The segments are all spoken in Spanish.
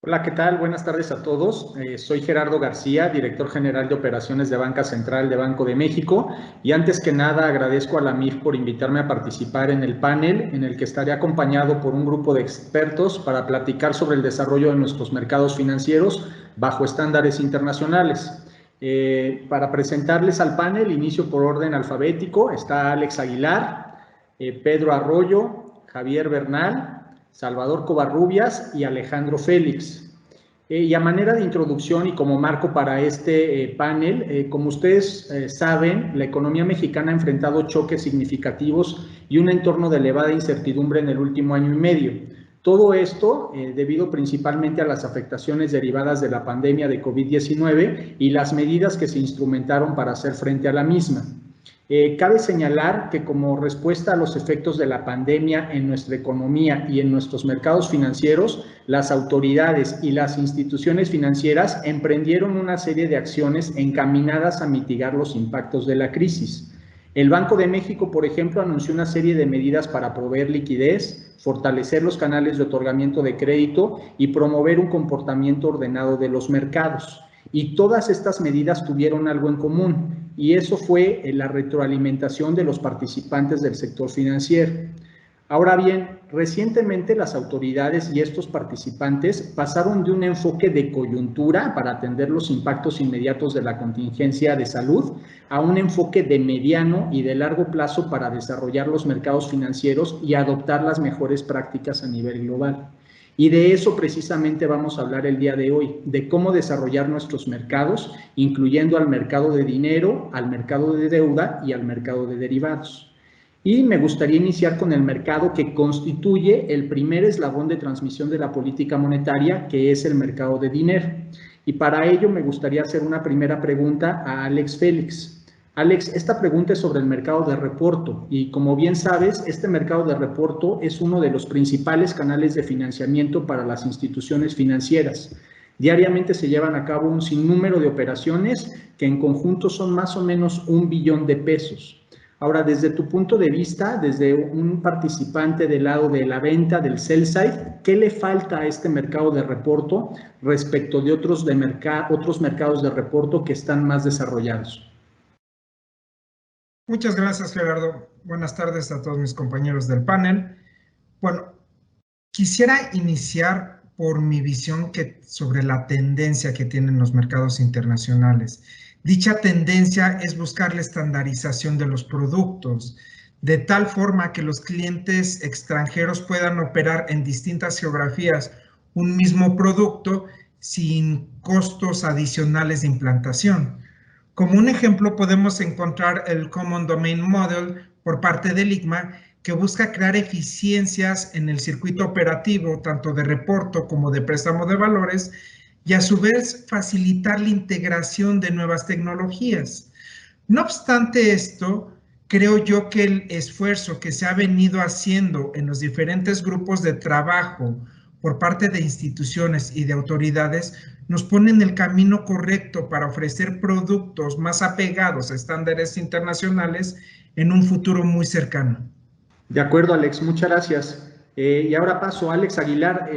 Hola, ¿qué tal? Buenas tardes a todos. Soy Gerardo García, director general de operaciones de Banca Central de Banco de México, y antes que nada agradezco a la MIF por invitarme a participar en el panel en el que estaré acompañado por un grupo de expertos para platicar sobre el desarrollo de nuestros mercados financieros bajo estándares internacionales. Para presentarles al panel, inicio por orden alfabético. Está Alex Aguilar, Pedro Arroyo, Javier Bernal, Salvador Covarrubias y Alejandro Félix. Y a manera de introducción y como marco para este panel, como ustedes saben, la economía mexicana ha enfrentado choques significativos y un entorno de elevada incertidumbre en el último año y medio. Todo esto debido principalmente a las afectaciones derivadas de la pandemia de COVID-19 y las medidas que se instrumentaron para hacer frente a la misma. Cabe señalar que como respuesta a los efectos de la pandemia en nuestra economía y en nuestros mercados financieros, las autoridades y las instituciones financieras emprendieron una serie de acciones encaminadas a mitigar los impactos de la crisis. El Banco de México, por ejemplo, anunció una serie de medidas para proveer liquidez, fortalecer los canales de otorgamiento de crédito y promover un comportamiento ordenado de los mercados. Y todas estas medidas tuvieron algo en común, y eso fue la retroalimentación de los participantes del sector financiero. Ahora bien, recientemente las autoridades y estos participantes pasaron de un enfoque de coyuntura para atender los impactos inmediatos de la contingencia de salud a un enfoque de mediano y de largo plazo para desarrollar los mercados financieros y adoptar las mejores prácticas a nivel global. Y de eso precisamente vamos a hablar el día de hoy, de cómo desarrollar nuestros mercados, incluyendo al mercado de dinero, al mercado de deuda y al mercado de derivados. Y me gustaría iniciar con el mercado que constituye el primer eslabón de transmisión de la política monetaria, que es el mercado de dinero. Y para ello me gustaría hacer una primera pregunta a Alex Félix. Alex, esta pregunta es sobre el mercado de reporto y como bien sabes, este mercado de reporto es uno de los principales canales de financiamiento para las instituciones financieras. Diariamente se llevan a cabo un sinnúmero de operaciones que en conjunto son más o menos 1 billón de pesos. Ahora, desde tu punto de vista, desde un participante del lado de la venta, del sell side, ¿qué le falta a este mercado de reporto respecto de otros mercados de reporto que están más desarrollados? Muchas gracias, Gerardo. Buenas tardes a todos mis compañeros del panel. Bueno, quisiera iniciar por mi visión sobre la tendencia que tienen los mercados internacionales. Dicha tendencia es buscar la estandarización de los productos, de tal forma que los clientes extranjeros puedan operar en distintas geografías un mismo producto sin costos adicionales de implantación. Como un ejemplo podemos encontrar el Common Domain Model por parte del ICMA, que busca crear eficiencias en el circuito operativo, tanto de reporto como de préstamo de valores, y a su vez facilitar la integración de nuevas tecnologías. No obstante esto, creo yo que el esfuerzo que se ha venido haciendo en los diferentes grupos de trabajo por parte de instituciones y de autoridades nos pone en el camino correcto para ofrecer productos más apegados a estándares internacionales en un futuro muy cercano. De acuerdo, Alex, muchas gracias. Y ahora paso a Alex Aguilar.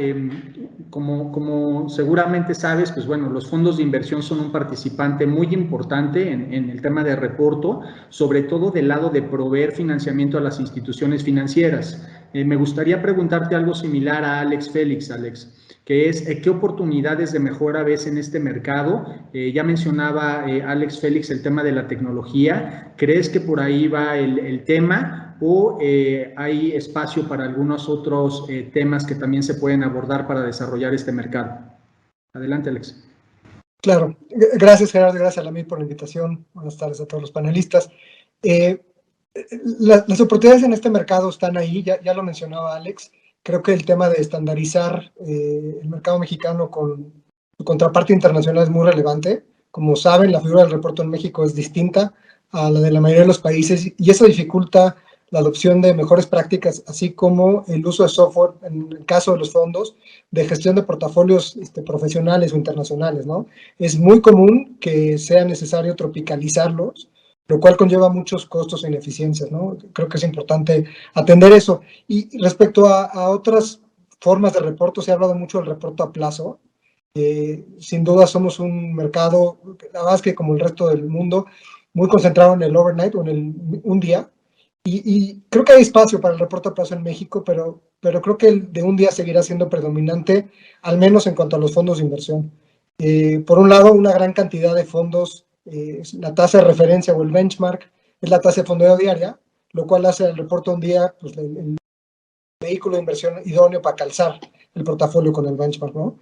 Como seguramente sabes, pues bueno, los fondos de inversión son un participante muy importante en el tema de reporto, sobre todo del lado de proveer financiamiento a las instituciones financieras. Me gustaría preguntarte algo similar a Alex Félix, Alex, que es ¿qué oportunidades de mejora ves en este mercado? Ya mencionaba Alex Félix el tema de la tecnología. ¿Crees que por ahí va el tema? ¿O hay espacio para algunos otros temas que también se pueden abordar para desarrollar este mercado? Adelante, Alex. Claro, gracias Gerardo, gracias a la MIR por la invitación. Buenas tardes a todos los panelistas. Las oportunidades en este mercado están ahí, ya lo mencionaba Alex. Creo que el tema de estandarizar el mercado mexicano con su contraparte internacional es muy relevante. Como saben, la figura del reporto en México es distinta a la de la mayoría de los países y eso dificulta la adopción de mejores prácticas, así como el uso de software, en el caso de los fondos, de gestión de portafolios profesionales o internacionales, ¿no? Es muy común que sea necesario tropicalizarlos, lo cual conlleva muchos costos e ineficiencias, ¿no? Creo que es importante atender eso. Y respecto a otras formas de reporto, se ha hablado mucho del reporto a plazo. Sin duda somos un mercado, la verdad es que como el resto del mundo, muy concentrado en el overnight o en un día. Y creo que hay espacio para el reporte a plazo en México, pero creo que el de un día seguirá siendo predominante, al menos en cuanto a los fondos de inversión. Por un lado, una gran cantidad de fondos, la tasa de referencia o el benchmark es la tasa de fondeo diaria, lo cual hace el reporte un día pues, el vehículo de inversión idóneo para calzar el portafolio con el benchmark, ¿no?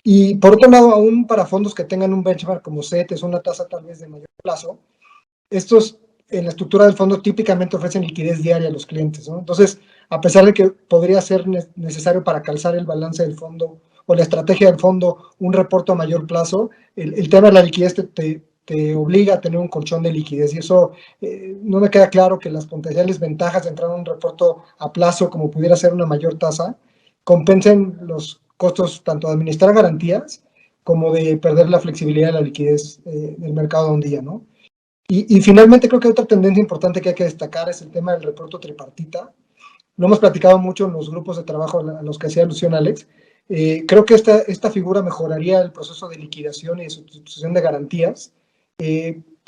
Y por otro lado, aún para fondos que tengan un benchmark como CETES, una tasa tal vez de mayor plazo, estos en la estructura del fondo típicamente ofrecen liquidez diaria a los clientes, ¿no? Entonces, a pesar de que podría ser necesario para calzar el balance del fondo o la estrategia del fondo un reporte a mayor plazo, el tema de la liquidez te obliga a tener un colchón de liquidez y eso no me queda claro que las potenciales ventajas de entrar a un reporte a plazo como pudiera ser una mayor tasa compensen los costos tanto de administrar garantías como de perder la flexibilidad de la liquidez del mercado de un día, ¿no? Y finalmente creo que otra tendencia importante que hay que destacar es el tema del reporte tripartita. Lo hemos platicado mucho en los grupos de trabajo a los que hacía alusión Alex. Creo que esta figura mejoraría el proceso de liquidación y de sustitución de garantías.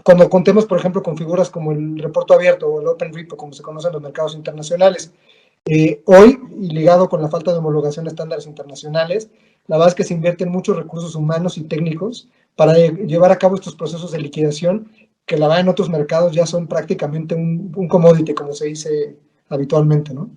Cuando contemos, por ejemplo, con figuras como el reporte abierto o el Open Repo, como se conoce en los mercados internacionales. Hoy, y ligado con la falta de homologación de estándares internacionales, la verdad es que se invierten muchos recursos humanos y técnicos para llevar a cabo estos procesos de liquidación que la verdad en otros mercados ya son prácticamente un commodity, como se dice habitualmente, ¿no?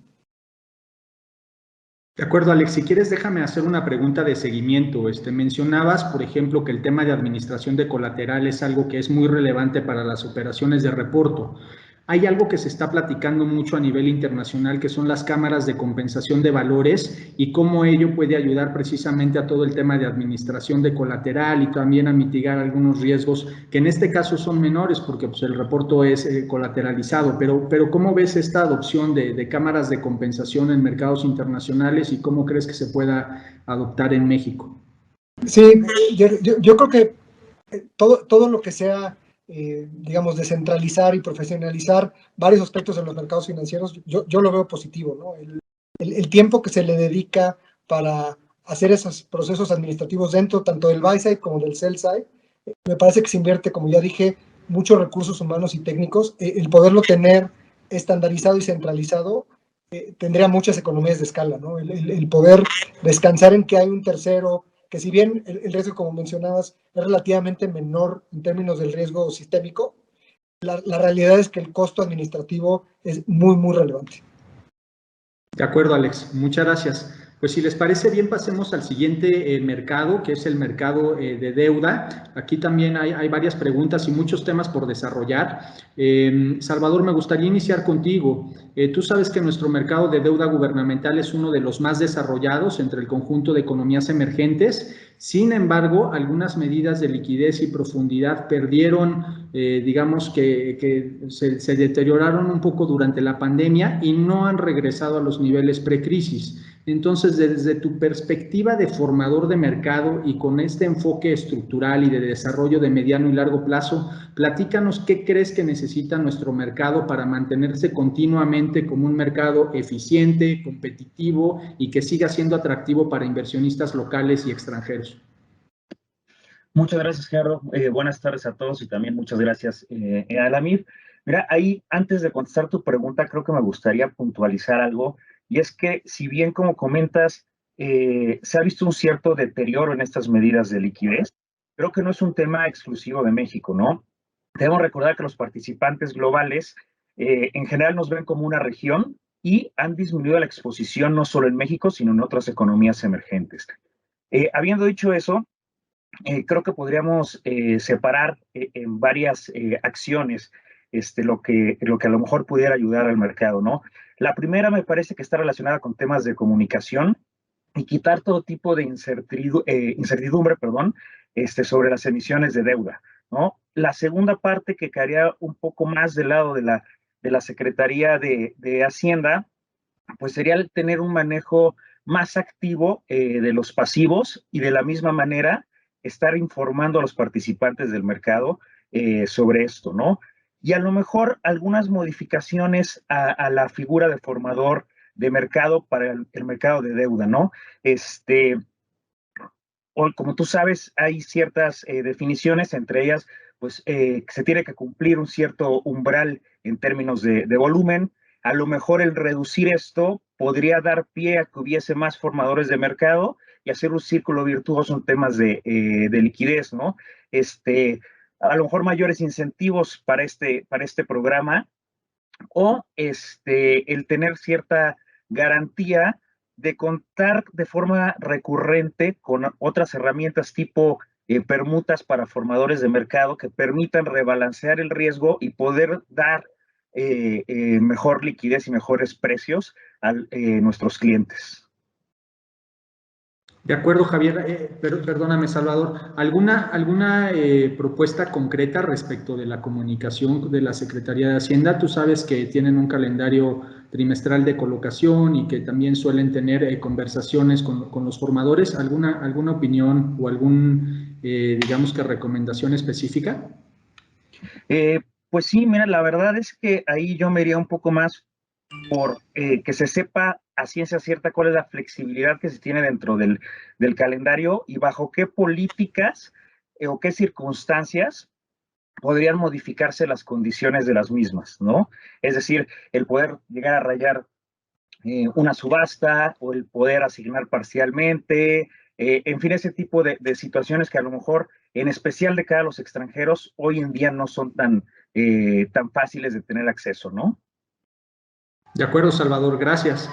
De acuerdo, Alex. Si quieres, déjame hacer una pregunta de seguimiento. Mencionabas, por ejemplo, que el tema de administración de colateral es algo que es muy relevante para las operaciones de reporto. Hay algo que se está platicando mucho a nivel internacional, que son las cámaras de compensación de valores y cómo ello puede ayudar precisamente a todo el tema de administración de colateral y también a mitigar algunos riesgos que en este caso son menores porque pues, el reporto es colateralizado. Pero ¿cómo ves esta adopción de cámaras de compensación en mercados internacionales y cómo crees que se pueda adoptar en México? Sí, yo creo que todo lo que sea, digamos, descentralizar y profesionalizar varios aspectos de los mercados financieros, yo lo veo positivo, ¿no? El tiempo que se le dedica para hacer esos procesos administrativos dentro tanto del buy side como del sell side, me parece que se invierte, como ya dije, muchos recursos humanos y técnicos. El poderlo tener estandarizado y centralizado tendría muchas economías de escala, ¿no? El poder descansar en que hay un tercero, que si bien el riesgo, como mencionabas, es relativamente menor en términos del riesgo sistémico, la realidad es que el costo administrativo es muy, muy relevante. De acuerdo, Alex. Muchas gracias. Pues si les parece bien, pasemos al siguiente mercado, que es el mercado de deuda. Aquí también hay varias preguntas y muchos temas por desarrollar. Salvador, me gustaría iniciar contigo. Tú sabes que nuestro mercado de deuda gubernamental es uno de los más desarrollados entre el conjunto de economías emergentes. Sin embargo, algunas medidas de liquidez y profundidad perdieron, digamos que se deterioraron un poco durante la pandemia y no han regresado a los niveles precrisis. Entonces, desde tu perspectiva de formador de mercado y con este enfoque estructural y de desarrollo de mediano y largo plazo, platícanos qué crees que necesita nuestro mercado para mantenerse continuamente como un mercado eficiente, competitivo y que siga siendo atractivo para inversionistas locales y extranjeros. Muchas gracias, Gerardo. Buenas tardes a todos y también muchas gracias, Alamir. Mira, ahí antes de contestar tu pregunta, creo que me gustaría puntualizar algo, y es que si bien, como comentas, se ha visto un cierto deterioro en estas medidas de liquidez, creo que no es un tema exclusivo de México, ¿no? Debemos recordar que los participantes globales en general nos ven como una región y han disminuido la exposición no solo en México, sino en otras economías emergentes. Habiendo dicho eso, creo que podríamos separar en varias acciones lo que a lo mejor pudiera ayudar al mercado, ¿no? La primera me parece que está relacionada con temas de comunicación y quitar todo tipo de incertidumbre, perdón, sobre las emisiones de deuda, ¿no? La segunda parte que caería un poco más del lado de la Secretaría de Hacienda, pues sería el tener un manejo más activo de los pasivos y de la misma manera estar informando a los participantes del mercado sobre esto, ¿no? Y a lo mejor algunas modificaciones a la figura de formador de mercado para el mercado de deuda, ¿no? como tú sabes, hay ciertas definiciones, entre ellas, pues se tiene que cumplir un cierto umbral en términos de volumen. A lo mejor el reducir esto podría dar pie a que hubiese más formadores de mercado y hacer un círculo virtuoso en temas de liquidez, ¿no? A lo mejor mayores incentivos para este programa, o el tener cierta garantía de contar de forma recurrente con otras herramientas tipo permutas para formadores de mercado que permitan rebalancear el riesgo y poder dar mejor liquidez y mejores precios a nuestros clientes. De acuerdo, Javier. Perdóname, Salvador. ¿Alguna propuesta concreta respecto de la comunicación de la Secretaría de Hacienda? Tú sabes que tienen un calendario trimestral de colocación y que también suelen tener conversaciones con los formadores. ¿Alguna opinión o digamos que recomendación específica? Pues sí, mira, la verdad es que ahí yo me iría un poco más por que se sepa a ciencia cierta cuál es la flexibilidad que se tiene dentro del calendario y bajo qué políticas o qué circunstancias podrían modificarse las condiciones de las mismas, ¿no? Es decir, el poder llegar a rayar una subasta o el poder asignar parcialmente, en fin, ese tipo de situaciones que a lo mejor, en especial de cara a los extranjeros, hoy en día no son tan fáciles de tener acceso, ¿no? De acuerdo, Salvador, gracias.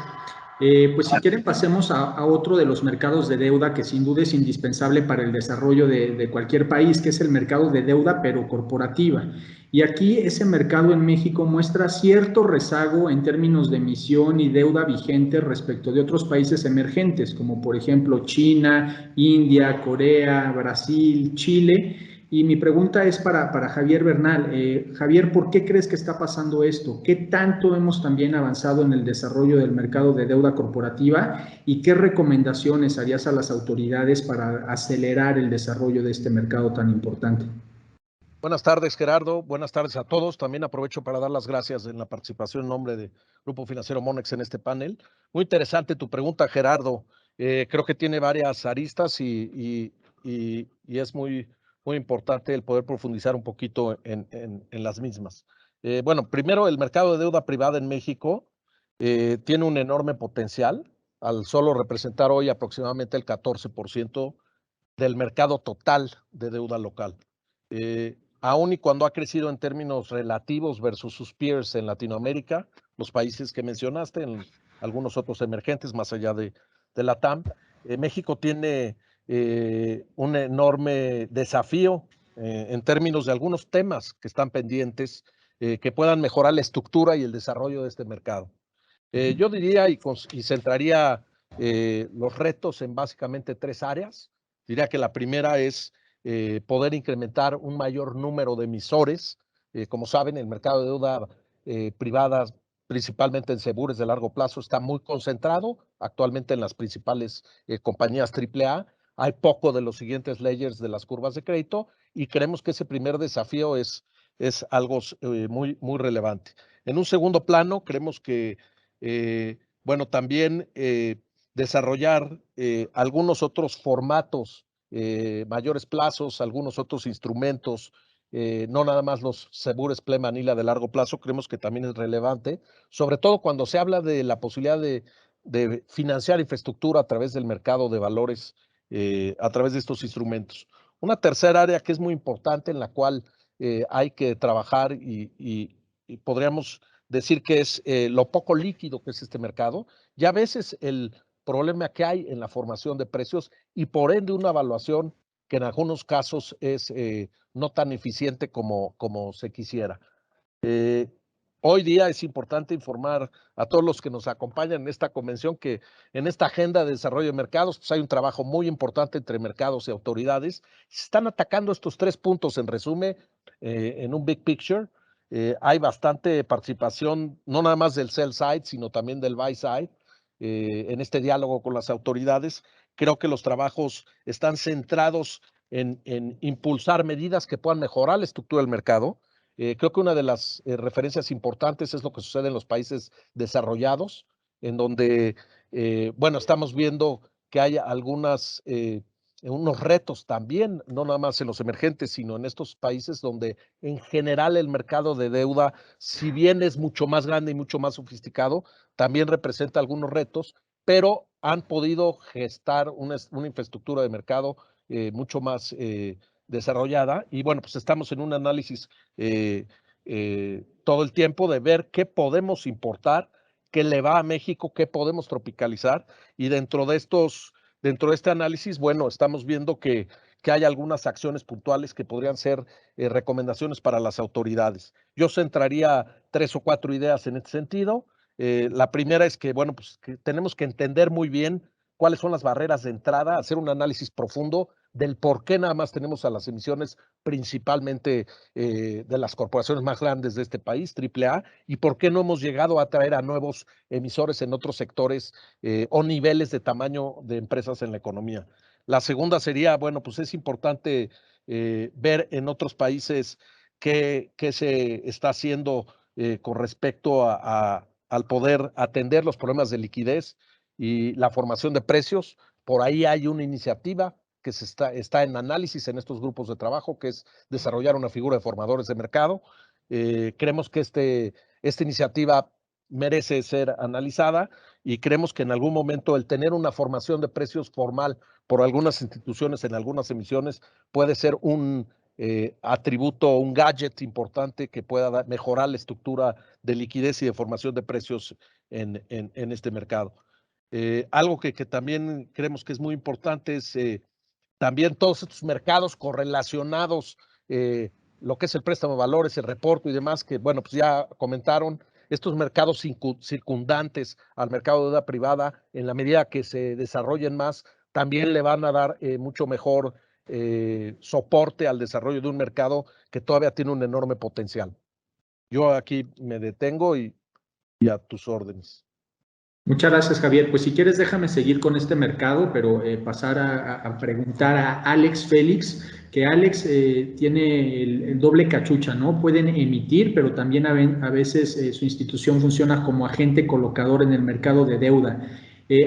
Pues si quieren pasemos a otro de los mercados de deuda que sin duda es indispensable para el desarrollo de cualquier país, que es el mercado de deuda pero corporativa. Y aquí ese mercado en México muestra cierto rezago en términos de emisión y deuda vigente respecto de otros países emergentes, como por ejemplo China, India, Corea, Brasil, Chile. Y mi pregunta es para Javier Bernal. Javier, ¿por qué crees que está pasando esto? ¿Qué tanto hemos también avanzado en el desarrollo del mercado de deuda corporativa? ¿Y qué recomendaciones harías a las autoridades para acelerar el desarrollo de este mercado tan importante? Buenas tardes, Gerardo. Buenas tardes a todos. También aprovecho para dar las gracias en la participación en nombre de Grupo Financiero Monex en este panel. Muy interesante tu pregunta, Gerardo. Creo que tiene varias aristas y es muy importante el poder profundizar un poquito en las mismas. Bueno, primero, el mercado de deuda privada en México tiene un enorme potencial al solo representar hoy aproximadamente el 14% del mercado total de deuda local. Aún y cuando ha crecido en términos relativos versus sus peers en Latinoamérica, los países que mencionaste, en algunos otros emergentes más allá de la TAM, México tiene un enorme desafío en términos de algunos temas que están pendientes que puedan mejorar la estructura y el desarrollo de este mercado. Yo diría y centraría los retos en básicamente tres áreas. Diría que la primera es poder incrementar un mayor número de emisores. Como saben, el mercado de deuda privada, principalmente en seguros de largo plazo, está muy concentrado actualmente en las principales compañías AAA. Hay poco de los siguientes layers de las curvas de crédito y creemos que ese primer desafío es algo muy relevante. En un segundo plano, creemos que, bueno, también desarrollar algunos otros formatos, mayores plazos, algunos otros instrumentos, no nada más los seguros Ple Manila de largo plazo, creemos que también es relevante, sobre todo cuando se habla de la posibilidad de financiar infraestructura a través del mercado de valores, a través de estos instrumentos. Una tercera área que es muy importante en la cual hay que trabajar y podríamos decir que es lo poco líquido que es este mercado, y a veces el problema que hay en la formación de precios y por ende una evaluación que en algunos casos es no tan eficiente como se quisiera. Hoy día es importante informar a todos los que nos acompañan en esta convención que en esta agenda de desarrollo de mercados pues hay un trabajo muy importante entre mercados y autoridades. Se están atacando estos tres puntos en resumen en un big picture. Hay bastante participación, no nada más del sell side, sino también del buy side, en este diálogo con las autoridades. Creo que los trabajos están centrados en impulsar medidas que puedan mejorar la estructura del mercado. Creo que una de las referencias importantes es lo que sucede en los países desarrollados, en donde, bueno, estamos viendo que hay algunas unos retos también, no nada más en los emergentes, sino en estos países donde en general el mercado de deuda, si bien es mucho más grande y mucho más sofisticado, también representa algunos retos, pero han podido gestar una infraestructura de mercado mucho más desarrollada. Y bueno, pues estamos en un análisis todo el tiempo de ver qué podemos importar, qué le va a México, qué podemos tropicalizar, y dentro de este análisis, bueno, estamos viendo que hay algunas acciones puntuales que podrían ser recomendaciones para las autoridades. Yo centraría 3 o 4 ideas en este sentido. La primera es que, bueno, pues que tenemos que entender muy bien cuáles son las barreras de entrada, hacer un análisis profundo del por qué nada más tenemos a las emisiones principalmente de las corporaciones más grandes de este país, AAA, y por qué no hemos llegado a atraer a nuevos emisores en otros sectores o niveles de tamaño de empresas en la economía. La segunda sería, bueno, pues es importante ver en otros países qué se está haciendo con respecto al poder atender los problemas de liquidez y la formación de precios. Por ahí hay una iniciativa que está en análisis en estos grupos de trabajo, que es desarrollar una figura de formadores de mercado. Creemos que esta iniciativa merece ser analizada y creemos que en algún momento el tener una formación de precios formal por algunas instituciones en algunas emisiones puede ser un atributo, un gadget importante que pueda mejorar la estructura de liquidez y de formación de precios en este mercado. Algo que también creemos que es muy importante es también todos estos mercados correlacionados, lo que es el préstamo de valores, el reporto y demás, que bueno, pues ya comentaron, estos mercados circundantes al mercado de deuda privada, en la medida que se desarrollen más, también le van a dar mucho mejor soporte al desarrollo de un mercado que todavía tiene un enorme potencial. Yo aquí me detengo y a tus órdenes. Muchas gracias, Javier. Pues si quieres, déjame seguir con este mercado, pero pasar a preguntar a Alex Félix, que Alex tiene el doble cachucha, ¿no? Pueden emitir, pero también a veces su institución funciona como agente colocador en el mercado de deuda.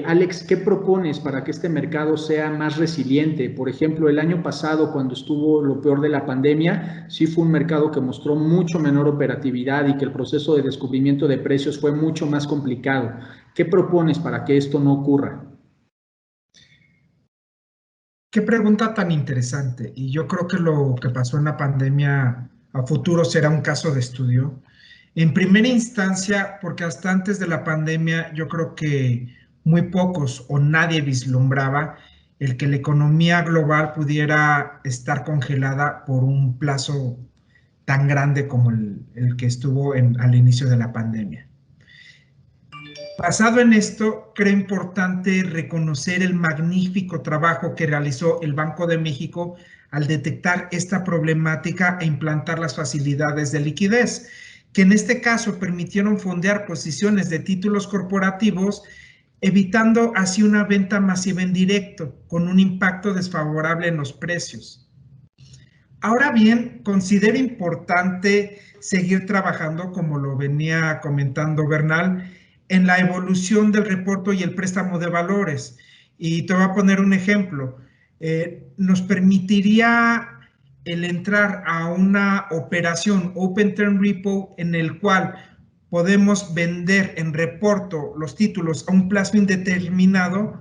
Alex, ¿qué propones para que este mercado sea más resiliente? Por ejemplo, el año pasado, cuando estuvo lo peor de la pandemia, sí fue un mercado que mostró mucho menor operatividad y que el proceso de descubrimiento de precios fue mucho más complicado. ¿Qué propones para que esto no ocurra? Qué pregunta tan interesante. Y yo creo que lo que pasó en la pandemia a futuro será un caso de estudio. En primera instancia, porque hasta antes de la pandemia yo creo que muy pocos o nadie vislumbraba el que la economía global pudiera estar congelada por un plazo tan grande como el que estuvo al inicio de la pandemia. Basado en esto, creo importante reconocer el magnífico trabajo que realizó el Banco de México al detectar esta problemática e implantar las facilidades de liquidez, que en este caso permitieron fondear posiciones de títulos corporativos, evitando así una venta masiva en directo, con un impacto desfavorable en los precios. Ahora bien, considero importante seguir trabajando, como lo venía comentando Bernal, en la evolución del reporto y el préstamo de valores. Y te voy a poner un ejemplo. Nos permitiría el entrar a una operación Open Term Repo en el cual podemos vender en reporto los títulos a un plazo indeterminado,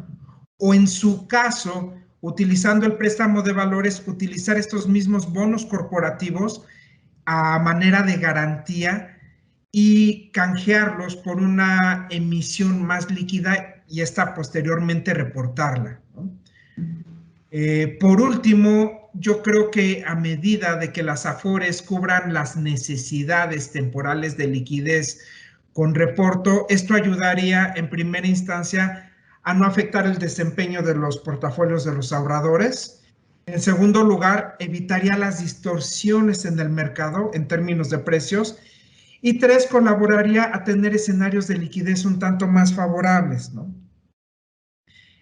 o en su caso, utilizando el préstamo de valores, utilizar estos mismos bonos corporativos a manera de garantía y canjearlos por una emisión más líquida y esta posteriormente reportarla, ¿no? Por último, yo creo que a medida de que las Afores cubran las necesidades temporales de liquidez con reporto, esto ayudaría en primera instancia a no afectar el desempeño de los portafolios de los ahorradores. En segundo lugar, evitaría las distorsiones en el mercado en términos de precios. Y tres, colaboraría a tener escenarios de liquidez un tanto más favorables, ¿no?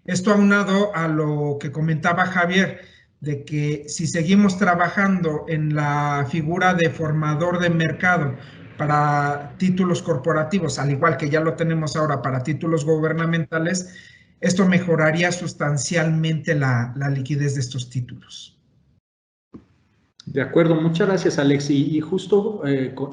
Esto aunado a lo que comentaba Javier, de que si seguimos trabajando en la figura de formador de mercado para títulos corporativos, al igual que ya lo tenemos ahora para títulos gubernamentales, esto mejoraría sustancialmente la liquidez de estos títulos. De acuerdo, muchas gracias, Alex. Y justo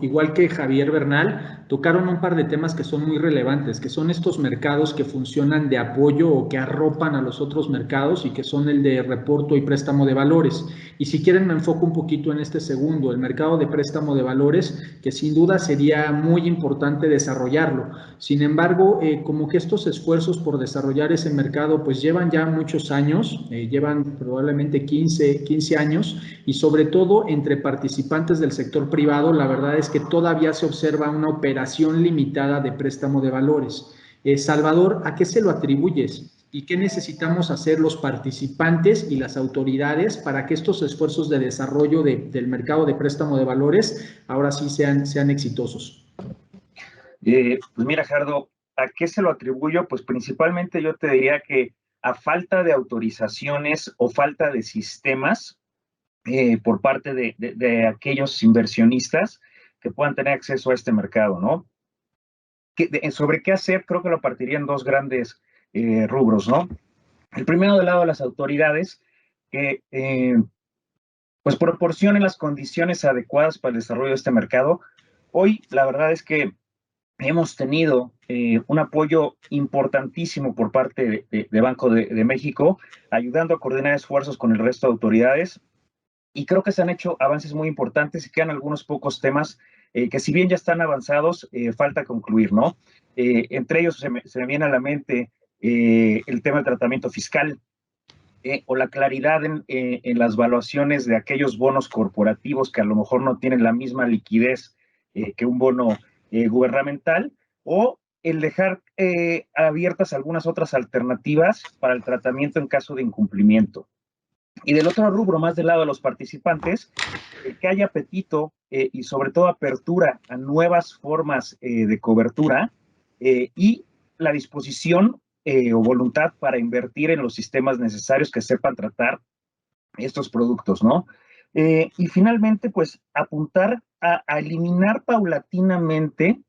igual que Javier Bernal, tocaron un par de temas que son muy relevantes, que son estos mercados que funcionan de apoyo o que arropan a los otros mercados y que son el de reporto y préstamo de valores. Y si quieren me enfoco un poquito en este segundo, el mercado de préstamo de valores, que sin duda sería muy importante desarrollarlo. Sin embargo, como que estos esfuerzos por desarrollar ese mercado pues llevan ya muchos años, llevan probablemente 15 años, y sobre todo entre participantes del sector privado, la verdad es que todavía se observa una operación limitada de préstamo de valores. Salvador, ¿a qué se lo atribuyes? ¿Y qué necesitamos hacer los participantes y las autoridades para que estos esfuerzos de desarrollo del mercado de préstamo de valores ahora sí sean exitosos? Pues mira, Gerardo, ¿a qué se lo atribuyo? Pues principalmente yo te diría que a falta de autorizaciones o falta de sistemas por parte de aquellos inversionistas que puedan tener acceso a este mercado, ¿no? Sobre qué hacer, creo que lo partiría en dos grandes rubros, ¿no? El primero del lado de las autoridades, que pues proporcionen las condiciones adecuadas para el desarrollo de este mercado. Hoy, la verdad es que hemos tenido un apoyo importantísimo por parte de Banco de México, ayudando a coordinar esfuerzos con el resto de autoridades. Y creo que se han hecho avances muy importantes y quedan algunos pocos temas que si bien ya están avanzados, falta concluir, ¿no? Entre ellos se me viene a la mente el tema del tratamiento fiscal o la claridad en las valuaciones de aquellos bonos corporativos que a lo mejor no tienen la misma liquidez que un bono gubernamental, o el dejar abiertas algunas otras alternativas para el tratamiento en caso de incumplimiento. Y del otro rubro, más del lado de los participantes, que haya apetito y sobre todo apertura a nuevas formas de cobertura y la disposición o voluntad para invertir en los sistemas necesarios que sepan tratar estos productos, ¿no? Y finalmente, pues apuntar a eliminar paulatinamente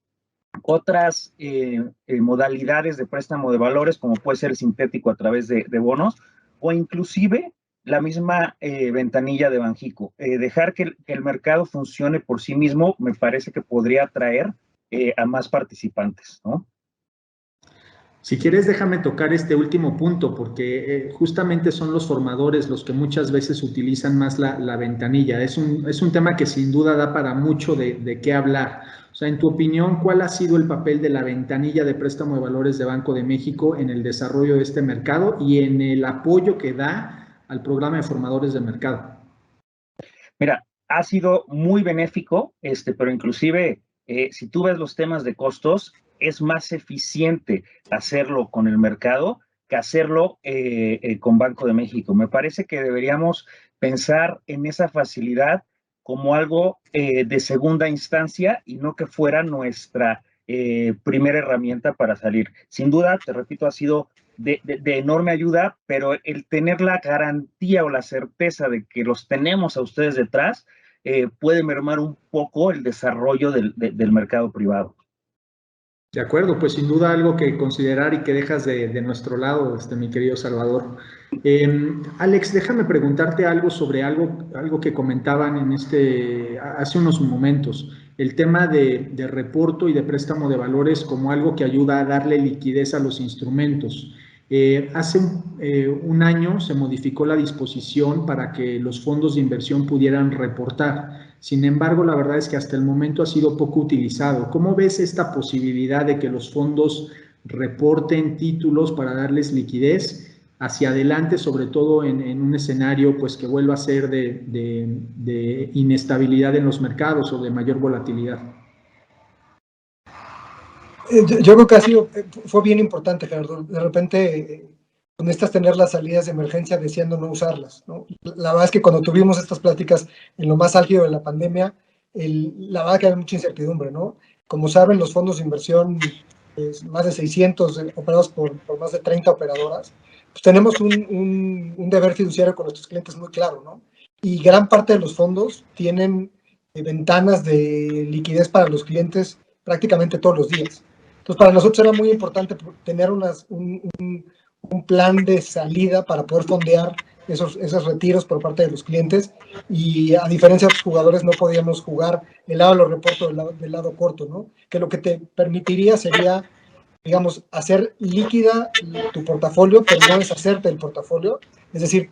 otras modalidades de préstamo de valores, como puede ser el sintético a través de bonos, o inclusive la misma ventanilla de Banjico. Dejar que el mercado funcione por sí mismo me parece que podría atraer a más participantes, ¿no? Si quieres, déjame tocar este último punto, porque justamente son los formadores los que muchas veces utilizan más la ventanilla. Es un tema que sin duda da para mucho de qué hablar. O sea, en tu opinión, ¿cuál ha sido el papel de la ventanilla de préstamo de valores de Banco de México en el desarrollo de este mercado y en el apoyo que da al programa de formadores de mercado? Mira, ha sido muy benéfico, pero inclusive si tú ves los temas de costos, es más eficiente hacerlo con el mercado que hacerlo con Banco de México. Me parece que deberíamos pensar en esa facilidad como algo de segunda instancia y no que fuera nuestra primera herramienta para salir. Sin duda, te repito, ha sido de enorme ayuda, pero el tener la garantía o la certeza de que los tenemos a ustedes detrás puede mermar un poco el desarrollo del mercado privado. De acuerdo, pues sin duda algo que considerar y que dejas de nuestro lado, mi querido Salvador. Alex, déjame preguntarte algo sobre algo que comentaban hace unos momentos, el tema de reporto y de préstamo de valores como algo que ayuda a darle liquidez a los instrumentos. Hace un año se modificó la disposición para que los fondos de inversión pudieran reportar. Sin embargo, la verdad es que hasta el momento ha sido poco utilizado. ¿Cómo ves esta posibilidad de que los fondos reporten títulos para darles liquidez hacia adelante, sobre todo en un escenario pues, que vuelva a ser de inestabilidad en los mercados o de mayor volatilidad? Yo creo que fue bien importante, Gerardo. De repente necesitas tener las salidas de emergencia deseando no usarlas, ¿no? La verdad es que cuando tuvimos estas pláticas en lo más álgido de la pandemia, la verdad que había mucha incertidumbre, ¿no? Como saben, los fondos de inversión, más de 600 operados por más de 30 operadoras, pues tenemos un deber fiduciario con nuestros clientes muy claro, ¿no? Y gran parte de los fondos tienen ventanas de liquidez para los clientes prácticamente todos los días. Entonces, para nosotros era muy importante tener un un plan de salida para poder fondear esos retiros por parte de los clientes, y a diferencia de los jugadores no podíamos jugar el lado de los reportos del lado corto, ¿no? Que lo que te permitiría sería, digamos, hacer líquida tu portafolio, pero no deshacerte del portafolio, es decir,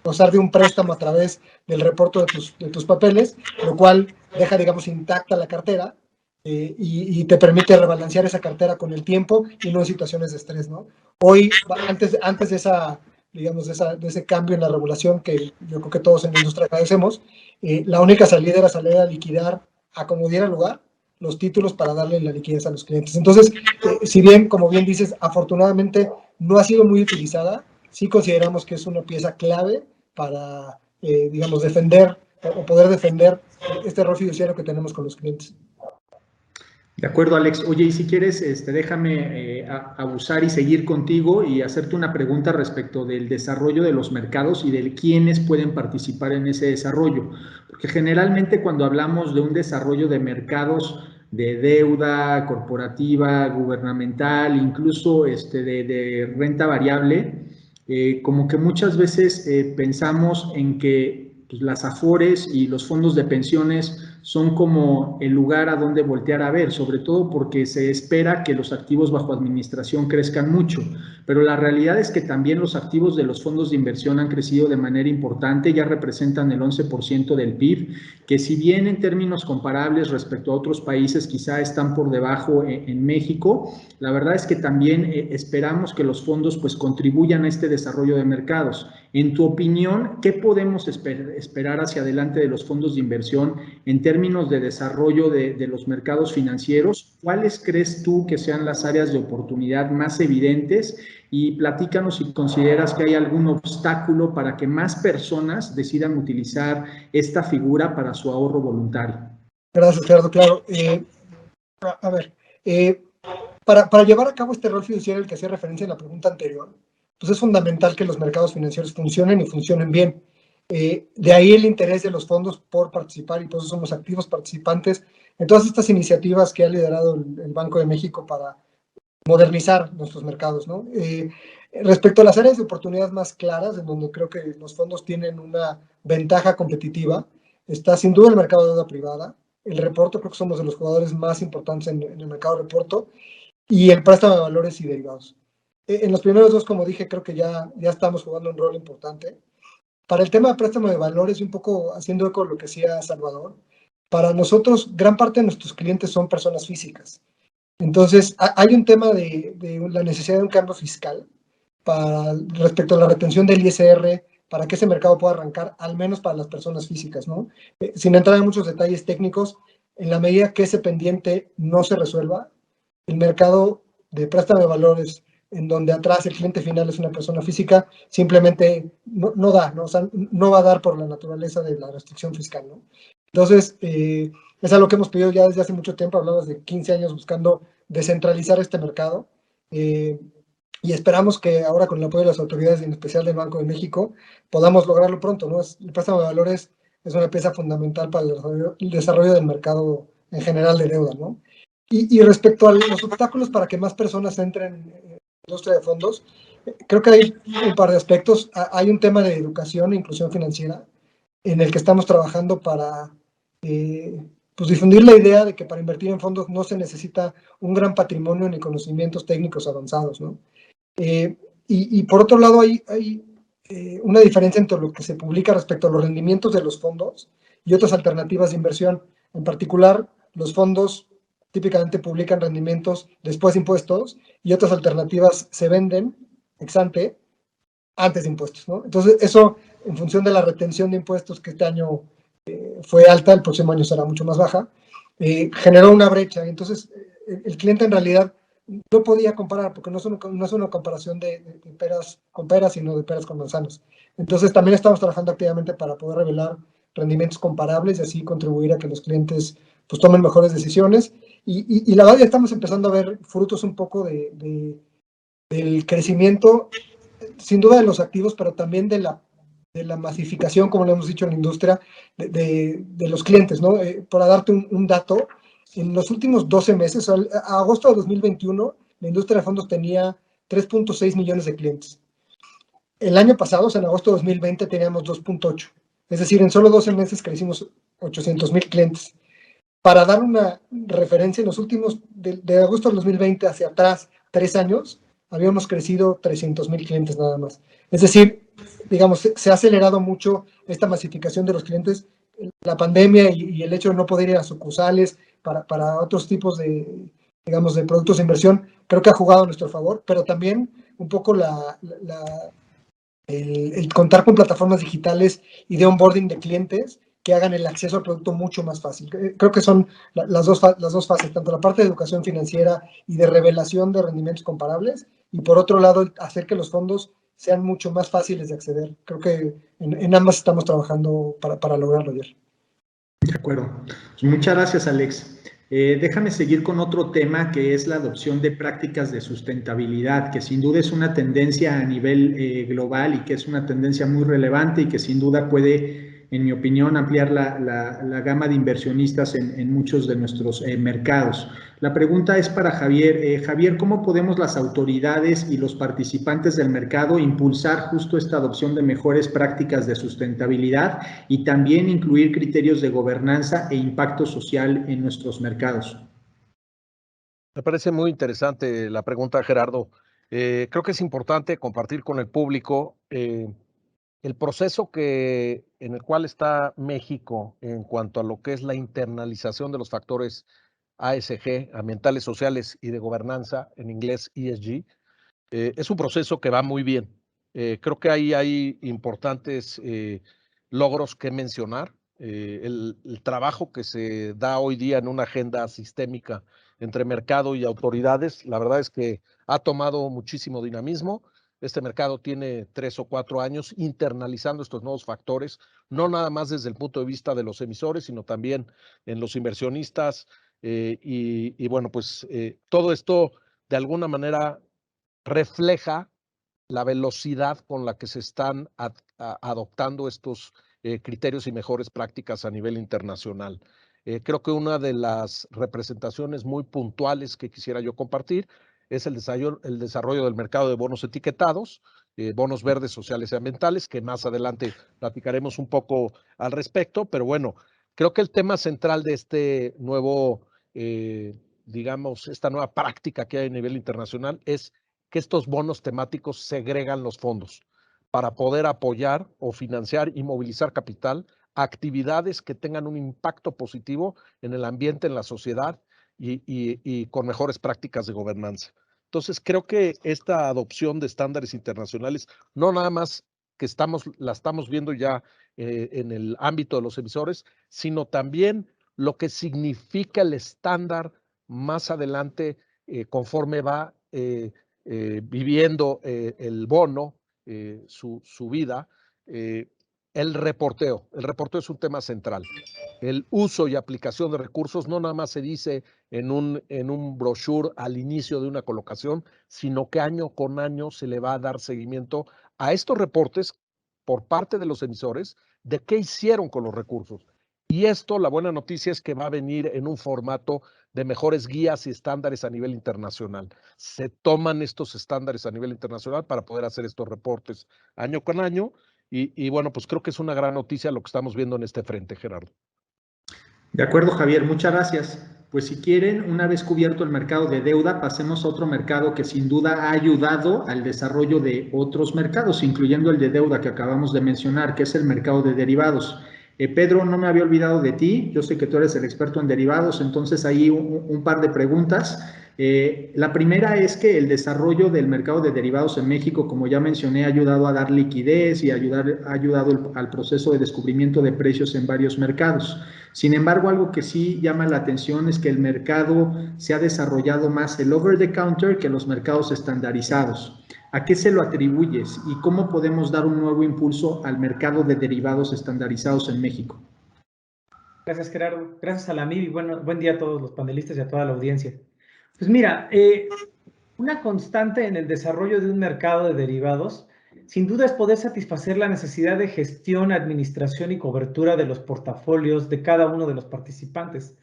gozar de un préstamo a través del reporto de tus papeles, lo cual deja, digamos, intacta la cartera, y te permite rebalancear esa cartera con el tiempo y no en situaciones de estrés, ¿no? Hoy, antes de esa, digamos, de ese cambio en la regulación que yo creo que todos en la industria agradecemos, la única salida era salir a liquidar a como diera lugar los títulos para darle la liquidez a los clientes. Entonces, si bien, como bien dices, afortunadamente no ha sido muy utilizada, sí consideramos que es una pieza clave para, digamos, defender o poder defender este rol fiduciario que tenemos con los clientes. De acuerdo, Alex. Oye, y si quieres, déjame abusar y seguir contigo y hacerte una pregunta respecto del desarrollo de los mercados y de quiénes pueden participar en ese desarrollo. Porque generalmente cuando hablamos de un desarrollo de mercados de deuda corporativa, gubernamental, incluso de renta variable, como que muchas veces pensamos en que pues, las Afores y los fondos de pensiones son como el lugar a donde voltear a ver, sobre todo porque se espera que los activos bajo administración crezcan mucho, pero la realidad es que también los activos de los fondos de inversión han crecido de manera importante, ya representan el 11% del PIB, que si bien en términos comparables respecto a otros países quizá están por debajo en México, la verdad es que también esperamos que los fondos pues contribuyan a este desarrollo de mercados. En tu opinión, ¿qué podemos esperar hacia adelante de los fondos de inversión en términos de desarrollo de los mercados financieros? ¿Cuáles crees tú que sean las áreas de oportunidad más evidentes? Y platícanos si consideras que hay algún obstáculo para que más personas decidan utilizar esta figura para su ahorro voluntario. Gracias, Gerardo. Claro. A ver, para llevar a cabo este rol fiduciario al que hacía referencia en la pregunta anterior, pues es fundamental que los mercados financieros funcionen y funcionen bien. De ahí el interés de los fondos por participar, y por eso somos activos participantes en todas estas iniciativas que ha liderado el Banco de México para modernizar nuestros mercados, ¿no? Respecto a las áreas de oportunidad más claras, en donde creo que los fondos tienen una ventaja competitiva, está sin duda el mercado de deuda privada, el reporto, creo que somos de los jugadores más importantes en el mercado de reporto, y el préstamo de valores y derivados. En los primeros dos, como dije, creo que ya estamos jugando un rol importante. Para el tema de préstamo de valores, y un poco haciendo eco de lo que decía Salvador, para nosotros, gran parte de nuestros clientes son personas físicas. Entonces, hay un tema de la necesidad de un cambio fiscal respecto a la retención del ISR, para que ese mercado pueda arrancar, al menos para las personas físicas, ¿no? Sin entrar en muchos detalles técnicos, en la medida que ese pendiente no se resuelva, el mercado de préstamo de valores, en donde atrás el cliente final es una persona física, simplemente no da, ¿no? O sea, no va a dar por la naturaleza de la restricción fiscal, ¿no? Entonces, es algo que hemos pedido ya desde hace mucho tiempo, hablamos de 15 años buscando descentralizar este mercado, y esperamos que ahora con el apoyo de las autoridades, en especial del Banco de México, podamos lograrlo pronto, ¿no? El préstamo de valores es una pieza fundamental para el desarrollo del mercado en general de deuda, ¿no? Y respecto a los obstáculos para que más personas entren en la industria de fondos, creo que hay un par de aspectos. Hay un tema de educación e inclusión financiera en el que estamos trabajando para pues difundir la idea de que para invertir en fondos no se necesita un gran patrimonio ni conocimientos técnicos avanzados, ¿no? Y por otro lado, hay una diferencia entre lo que se publica respecto a los rendimientos de los fondos y otras alternativas de inversión. En particular, los fondos típicamente publican rendimientos después de impuestos, y otras alternativas se venden ex ante, antes de impuestos, ¿no? Entonces, eso, en función de la retención de impuestos, que este año fue alta, el próximo año será mucho más baja, generó una brecha. Entonces, el cliente en realidad no podía comparar, porque no es una comparación de peras con peras, sino de peras con manzanas. Entonces, también estamos trabajando activamente para poder revelar rendimientos comparables y así contribuir a que los clientes pues tomen mejores decisiones. Y la verdad ya estamos empezando a ver frutos un poco del crecimiento, sin duda de los activos, pero también de la masificación, como lo hemos dicho en la industria, de los clientes, ¿no? Para darte un dato, en los últimos 12 meses, a agosto de 2021, la industria de fondos tenía 3.6 millones de clientes. El año pasado, o sea, en agosto de 2020, teníamos 2.8. Es decir, en solo 12 meses crecimos 800,000 clientes. Para dar una referencia, en los últimos, de agosto del 2020 hacia atrás, 3 años, habíamos crecido 300,000 clientes nada más. Es decir, digamos, se ha acelerado mucho esta masificación de los clientes. La pandemia y el hecho de no poder ir a sucursales para otros tipos de, digamos, de productos de inversión, creo que ha jugado a nuestro favor, pero también un poco el contar con plataformas digitales y de onboarding de clientes que hagan el acceso al producto mucho más fácil. Creo que son las dos fases, tanto la parte de educación financiera y de revelación de rendimientos comparables, y por otro lado, hacer que los fondos sean mucho más fáciles de acceder. Creo que en ambas estamos trabajando para lograrlo, ayer. De acuerdo. Pues muchas gracias, Alex. Déjame seguir con otro tema que es la adopción de prácticas de sustentabilidad, que sin duda es una tendencia a nivel global y que es una tendencia muy relevante y que sin duda puede, en mi opinión, ampliar la gama de inversionistas en muchos de nuestros mercados. La pregunta es para Javier. Javier, ¿cómo podemos las autoridades y los participantes del mercado impulsar justo esta adopción de mejores prácticas de sustentabilidad y también incluir criterios de gobernanza e impacto social en nuestros mercados? Me parece muy interesante la pregunta, Gerardo. Creo que es importante compartir con el público el proceso en el cual está México en cuanto a lo que es la internalización de los factores ASG, ambientales, sociales y de gobernanza, en inglés ESG. Es un proceso que va muy bien. Creo que ahí hay importantes logros que mencionar. El trabajo que se da hoy día en una agenda sistémica entre mercado y autoridades, la verdad es que ha tomado muchísimo dinamismo. Este mercado tiene 3 o 4 años internalizando estos nuevos factores, no nada más desde el punto de vista de los emisores, sino también en los inversionistas. Y bueno, pues todo esto de alguna manera refleja la velocidad con la que se están adoptando estos criterios y mejores prácticas a nivel internacional. Creo que una de las representaciones muy puntuales que quisiera yo compartir es el desarrollo del mercado de bonos etiquetados, bonos verdes, sociales y ambientales, que más adelante platicaremos un poco al respecto, pero bueno, creo que el tema central de este nuevo, digamos, esta nueva práctica que hay a nivel internacional es que estos bonos temáticos segregan los fondos para poder apoyar o financiar y movilizar capital a actividades que tengan un impacto positivo en el ambiente, en la sociedad y con mejores prácticas de gobernanza. Entonces, creo que esta adopción de estándares internacionales, no nada más que la estamos viendo ya en el ámbito de los emisores, sino también lo que significa el estándar más adelante conforme va viviendo el bono, su vida. El reporteo es un tema central. El uso y aplicación de recursos no nada más se dice en un brochure al inicio de una colocación, sino que año con año se le va a dar seguimiento a estos reportes por parte de los emisores de qué hicieron con los recursos. Y esto, la buena noticia es que va a venir en un formato de mejores guías y estándares a nivel internacional. Se toman estos estándares a nivel internacional para poder hacer estos reportes año con año. Y bueno, pues creo que es una gran noticia lo que estamos viendo en este frente, Gerardo. De acuerdo, Javier, muchas gracias. Pues si quieren, una vez cubierto el mercado de deuda, pasemos a otro mercado que sin duda ha ayudado al desarrollo de otros mercados, incluyendo el de deuda que acabamos de mencionar, que es el mercado de derivados. Pedro, no me había olvidado de ti, yo sé que tú eres el experto en derivados, entonces ahí un par de preguntas. La primera es que el desarrollo del mercado de derivados en México, como ya mencioné, ha ayudado a dar liquidez y ha ayudado al proceso de descubrimiento de precios en varios mercados. Sin embargo, algo que sí llama la atención es que el mercado se ha desarrollado más el over the counter que los mercados estandarizados. ¿A qué se lo atribuyes y cómo podemos dar un nuevo impulso al mercado de derivados estandarizados en México? Gracias, Gerardo. Gracias a la MIB y buen día a todos los panelistas y a toda la audiencia. Pues mira, una constante en el desarrollo de un mercado de derivados, sin duda, es poder satisfacer la necesidad de gestión, administración y cobertura de los portafolios de cada uno de los participantes.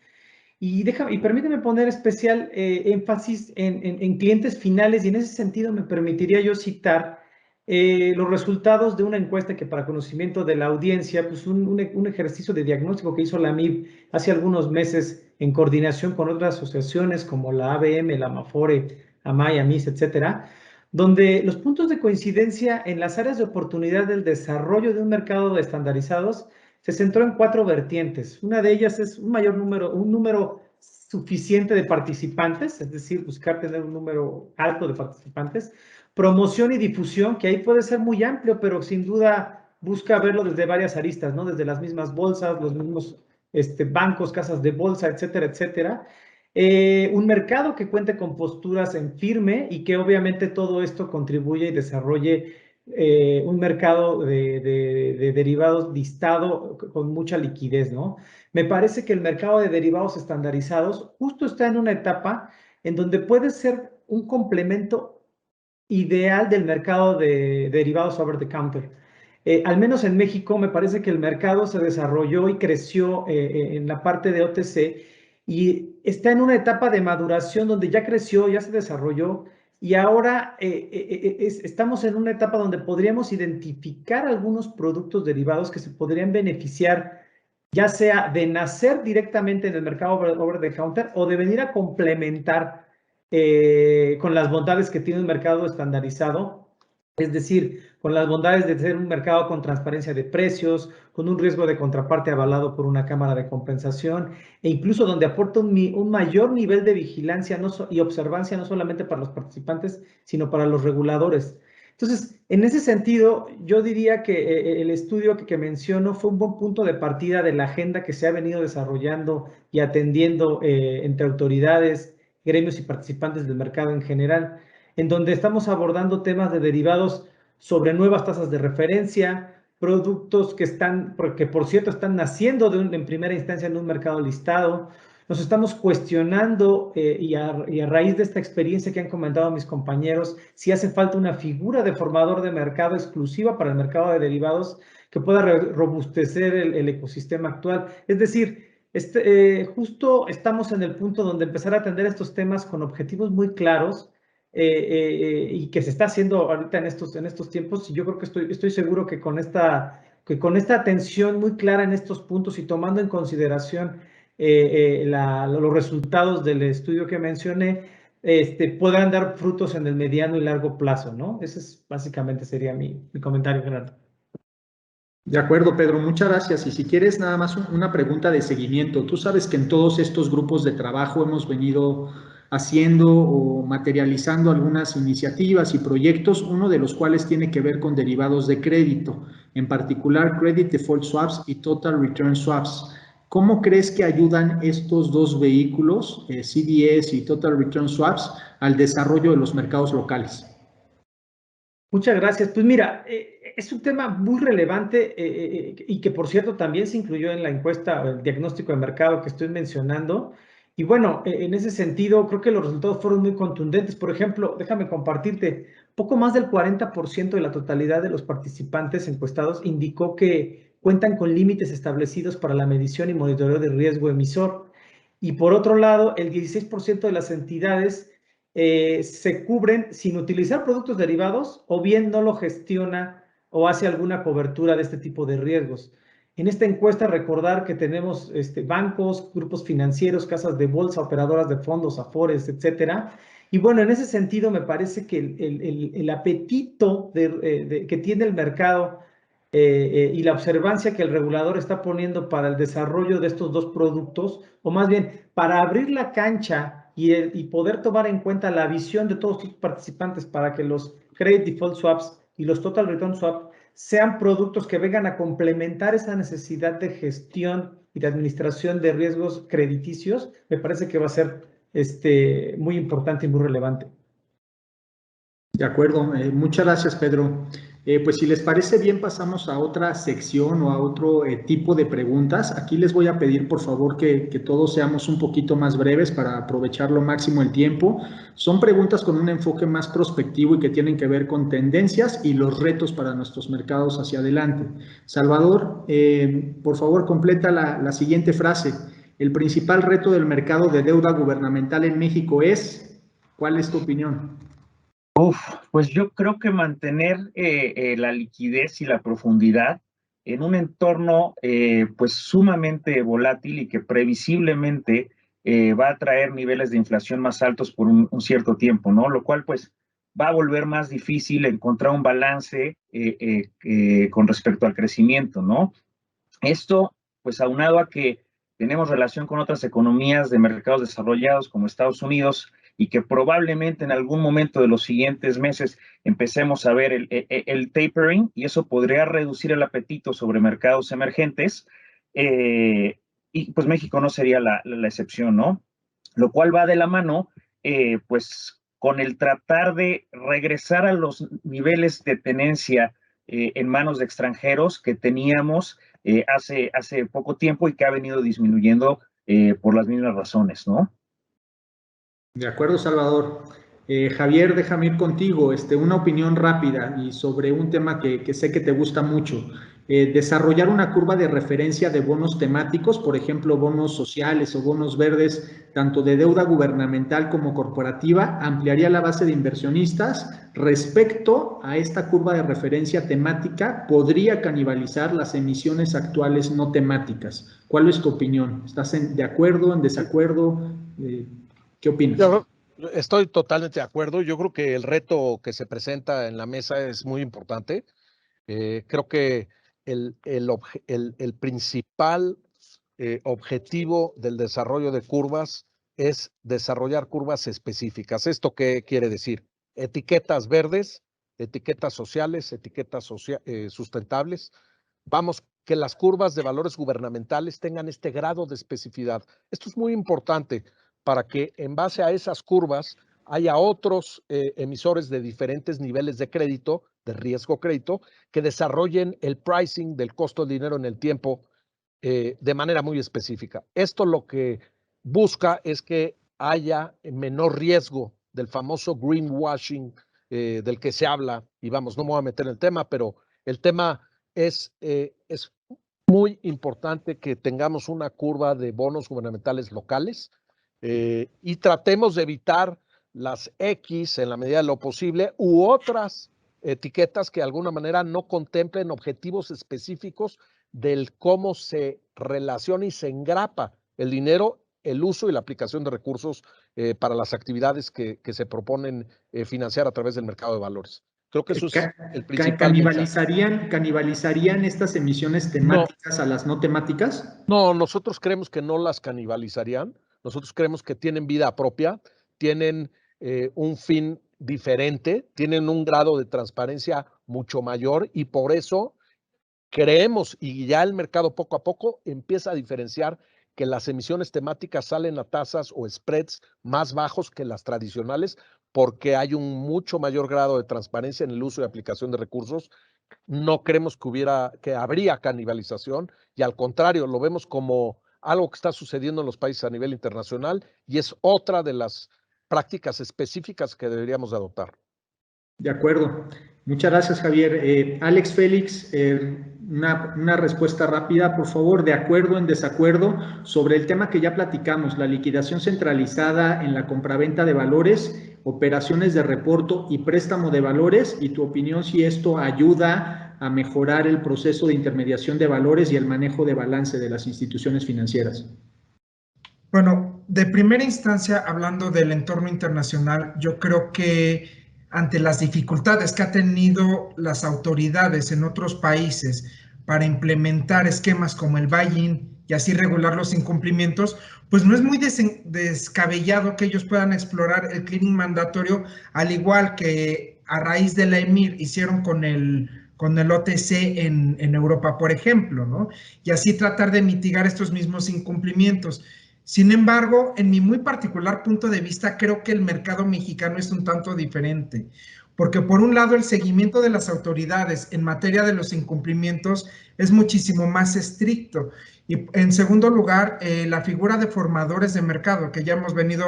Y permíteme poner especial énfasis en clientes finales, y en ese sentido me permitiría yo citar los resultados de una encuesta que, para conocimiento de la audiencia, pues un ejercicio de diagnóstico que hizo la MIB hace algunos meses en coordinación con otras asociaciones como la ABM, la Amafore, AMAI, AMIS, etcétera, donde los puntos de coincidencia en las áreas de oportunidad del desarrollo de un mercado de estandarizados se centró en 4 vertientes. Una de ellas es un número suficiente de participantes, es decir, buscar tener un número alto de participantes. Promoción y difusión, que ahí puede ser muy amplio, pero sin duda busca verlo desde varias aristas, ¿no? Desde las mismas bolsas, los mismos bancos, casas de bolsa, etcétera, etcétera. Un mercado que cuente con posturas en firme y que obviamente todo esto contribuye y desarrolle un mercado de derivados listado con mucha liquidez, ¿no? Me parece que el mercado de derivados estandarizados justo está en una etapa en donde puede ser un complemento ideal del mercado de derivados over the counter. Al menos en México, me parece que el mercado se desarrolló y creció en la parte de OTC y está en una etapa de maduración donde ya creció, ya se desarrolló, y ahora estamos en una etapa donde podríamos identificar algunos productos derivados que se podrían beneficiar, ya sea de nacer directamente en el mercado over the counter o de venir a complementar con las bondades que tiene un mercado estandarizado, es decir, con las bondades de ser un mercado con transparencia de precios, con un riesgo de contraparte avalado por una cámara de compensación, e incluso donde aporta un mayor nivel de vigilancia y observancia, no solamente para los participantes, sino para los reguladores. Entonces, en ese sentido, yo diría que el estudio que menciono fue un buen punto de partida de la agenda que se ha venido desarrollando y atendiendo entre autoridades, gremios y participantes del mercado en general, en donde estamos abordando temas de derivados sobre nuevas tasas de referencia, productos que por cierto están naciendo en primera instancia en un mercado listado. Nos estamos cuestionando y a raíz de esta experiencia que han comentado mis compañeros, si hace falta una figura de formador de mercado exclusiva para el mercado de derivados que pueda robustecer el ecosistema actual. Es decir, justo estamos en el punto donde empezar a atender estos temas con objetivos muy claros y que se está haciendo ahorita en estos tiempos. Y yo creo que estoy seguro que con esta atención muy clara en estos puntos y tomando en consideración los resultados del estudio que mencioné, puedan dar frutos en el mediano y largo plazo, ¿no? Ese básicamente sería mi comentario, Gerardo. De acuerdo, Pedro, muchas gracias. Y si quieres, nada más una pregunta de seguimiento. Tú sabes que en todos estos grupos de trabajo hemos venido haciendo o materializando algunas iniciativas y proyectos, uno de los cuales tiene que ver con derivados de crédito, en particular Credit Default Swaps y Total Return Swaps. ¿Cómo crees que ayudan estos dos vehículos, CDS y Total Return Swaps, al desarrollo de los mercados locales? Muchas gracias. Pues mira, es un tema muy relevante y que, por cierto, también se incluyó en la encuesta, el diagnóstico de mercado que estoy mencionando. Y bueno, en ese sentido, creo que los resultados fueron muy contundentes. Por ejemplo, déjame compartirte, poco más del 40% de la totalidad de los participantes encuestados indicó que cuentan con límites establecidos para la medición y monitoreo de riesgo emisor. Y por otro lado, el 16% de las entidades se cubren sin utilizar productos derivados o bien no lo gestiona o hace alguna cobertura de este tipo de riesgos. En esta encuesta, recordar que tenemos bancos, grupos financieros, casas de bolsa, operadoras de fondos, afores, etcétera. Y bueno, en ese sentido, me parece que el apetito que tiene el mercado y la observancia que el regulador está poniendo para el desarrollo de estos dos productos, o más bien para abrir la cancha y poder tomar en cuenta la visión de todos los participantes para que los Credit Default Swaps y los Total Return Swaps sean productos que vengan a complementar esa necesidad de gestión y de administración de riesgos crediticios, me parece que va a ser muy importante y muy relevante. De acuerdo, muchas gracias, Pedro. Pues si les parece bien, pasamos a otra sección o a otro tipo de preguntas. Aquí les voy a pedir, por favor, que todos seamos un poquito más breves para aprovechar lo máximo el tiempo. Son preguntas con un enfoque más prospectivo y que tienen que ver con tendencias y los retos para nuestros mercados hacia adelante. Salvador, por favor, completa la siguiente frase. el principal reto del mercado de deuda gubernamental en México es, ¿cuál es tu opinión? Pues yo creo que mantener la liquidez y la profundidad en un entorno pues sumamente volátil y que previsiblemente va a traer niveles de inflación más altos por un cierto tiempo, ¿no? Lo cual pues va a volver más difícil encontrar un balance con respecto al crecimiento, ¿no? Esto pues aunado a que tenemos relación con otras economías de mercados desarrollados como Estados Unidos y que probablemente en algún momento de los siguientes meses empecemos a ver el tapering y eso podría reducir el apetito sobre mercados emergentes y pues México no sería la excepción, ¿no? Lo cual va de la mano pues con el tratar de regresar a los niveles de tenencia en manos de extranjeros que teníamos hace poco tiempo y que ha venido disminuyendo por las mismas razones, ¿no? De acuerdo, Salvador. Javier, déjame ir contigo, una opinión rápida y sobre un tema que sé que te gusta mucho. Desarrollar una curva de referencia de bonos temáticos, por ejemplo, bonos sociales o bonos verdes, tanto de deuda gubernamental como corporativa, ampliaría la base de inversionistas. Respecto a esta curva de referencia temática, podría canibalizar las emisiones actuales no temáticas. ¿Cuál es tu opinión? ¿Estás de acuerdo, en desacuerdo? ¿Qué opinas? Yo estoy totalmente de acuerdo. Yo creo que el reto que se presenta en la mesa es muy importante. Creo que el principal objetivo del desarrollo de curvas es desarrollar curvas específicas. ¿Esto qué quiere decir? Etiquetas verdes, etiquetas sociales, etiquetas sustentables. Vamos, que las curvas de valores gubernamentales tengan este grado de especificidad. Esto es muy importante para que en base a esas curvas haya otros emisores de diferentes niveles de crédito, de riesgo crédito, que desarrollen el pricing del costo del dinero en el tiempo de manera muy específica. Esto lo que busca es que haya menor riesgo del famoso greenwashing del que se habla, y vamos, no me voy a meter en el tema, pero el tema es muy importante que tengamos una curva de bonos gubernamentales locales y tratemos de evitar las X en la medida de lo posible u otras etiquetas que de alguna manera no contemplen objetivos específicos del cómo se relaciona y se engrapa el dinero, el uso y la aplicación de recursos para las actividades que se proponen financiar a través del mercado de valores. Creo que eso es el principal mensaje. ¿Canibalizarían estas emisiones temáticas a las no temáticas? No, nosotros creemos que no las canibalizarían. Nosotros creemos que tienen vida propia, tienen un fin diferente, tienen un grado de transparencia mucho mayor y por eso creemos, y ya el mercado poco a poco empieza a diferenciar que las emisiones temáticas salen a tasas o spreads más bajos que las tradicionales porque hay un mucho mayor grado de transparencia en el uso y aplicación de recursos. No creemos que habría canibalización y al contrario, lo vemos como algo que está sucediendo en los países a nivel internacional y es otra de las prácticas específicas que deberíamos de adoptar. De acuerdo. Muchas gracias, Javier. Alex Félix, una respuesta rápida, por favor, de acuerdo, en desacuerdo, sobre el tema que ya platicamos, la liquidación centralizada en la compraventa de valores, operaciones de reporto y préstamo de valores, y tu opinión si esto ayuda a mejorar el proceso de intermediación de valores y el manejo de balance de las instituciones financieras. Bueno, de primera instancia, hablando del entorno internacional, yo creo que ante las dificultades que han tenido las autoridades en otros países para implementar esquemas como el buy-in y así regular los incumplimientos, pues no es muy descabellado que ellos puedan explorar el clearing mandatorio, al igual que a raíz de la EMIR hicieron con el OTC en Europa, por ejemplo, ¿no? Y así tratar de mitigar estos mismos incumplimientos. Sin embargo, en mi muy particular punto de vista, creo que el mercado mexicano es un tanto diferente, porque por un lado el seguimiento de las autoridades en materia de los incumplimientos es muchísimo más estricto. Y en segundo lugar, la figura de formadores de mercado, que ya hemos venido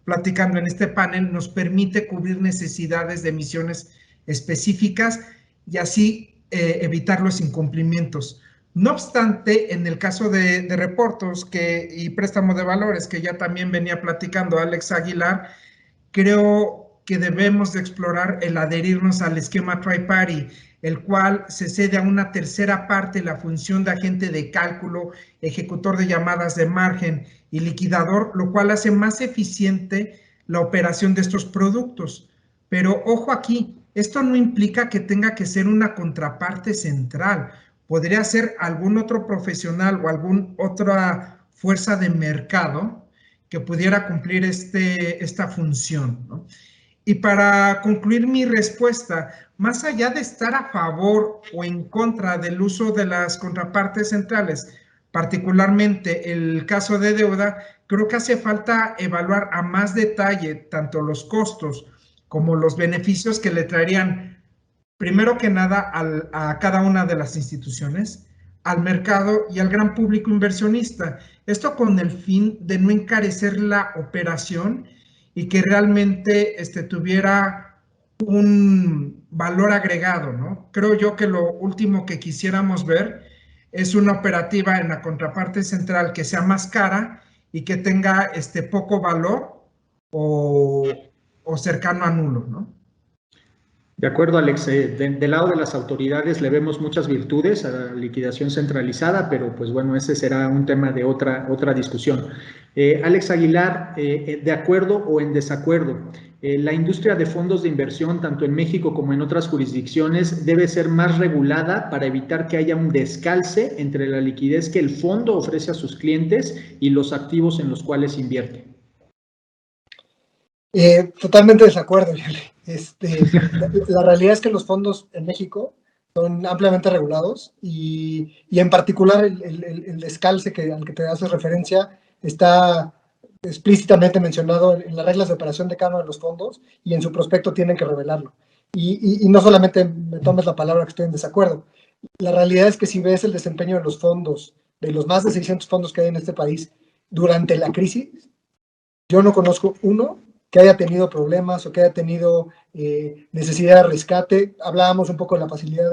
platicando en este panel, nos permite cubrir necesidades de emisiones específicas y así evitar los incumplimientos. No obstante, en el caso de reportos y préstamo de valores, que ya también venía platicando Alex Aguilar, creo que debemos de explorar el adherirnos al esquema Tri-Party, el cual se cede a una tercera parte la función de agente de cálculo, ejecutor de llamadas de margen y liquidador, lo cual hace más eficiente la operación de estos productos. Pero ojo aquí, esto no implica que tenga que ser una contraparte central. Podría ser algún otro profesional o alguna otra fuerza de mercado que pudiera cumplir esta función, ¿no? Y para concluir mi respuesta, más allá de estar a favor o en contra del uso de las contrapartes centrales, particularmente el caso de deuda, creo que hace falta evaluar a más detalle tanto los costos como los beneficios que le traerían, primero que nada, a cada una de las instituciones, al mercado y al gran público inversionista. Esto con el fin de no encarecer la operación y que realmente tuviera un valor agregado, ¿no? Creo yo que lo último que quisiéramos ver es una operativa en la contraparte central que sea más cara y que tenga poco valor o cercano a nulo, ¿no? De acuerdo, Alex. Del lado de las autoridades le vemos muchas virtudes a la liquidación centralizada, pero pues bueno, ese será un tema de otra discusión. Alex Aguilar, ¿de acuerdo o en desacuerdo? La industria de fondos de inversión, tanto en México como en otras jurisdicciones, debe ser más regulada para evitar que haya un descalce entre la liquidez que el fondo ofrece a sus clientes y los activos en los cuales invierte. Totalmente desacuerdo, Yuli. La realidad es que los fondos en México son ampliamente regulados y en particular el descalce al que te haces referencia está explícitamente mencionado en las reglas de operación de cada uno de los fondos y en su prospecto tienen que revelarlo. Y no solamente me tomes la palabra que estoy en desacuerdo. La realidad es que si ves el desempeño de los fondos, de los más de 600 fondos que hay en este país durante la crisis, yo no conozco uno que haya tenido problemas o que haya tenido necesidad de rescate. Hablábamos un poco de la facilidad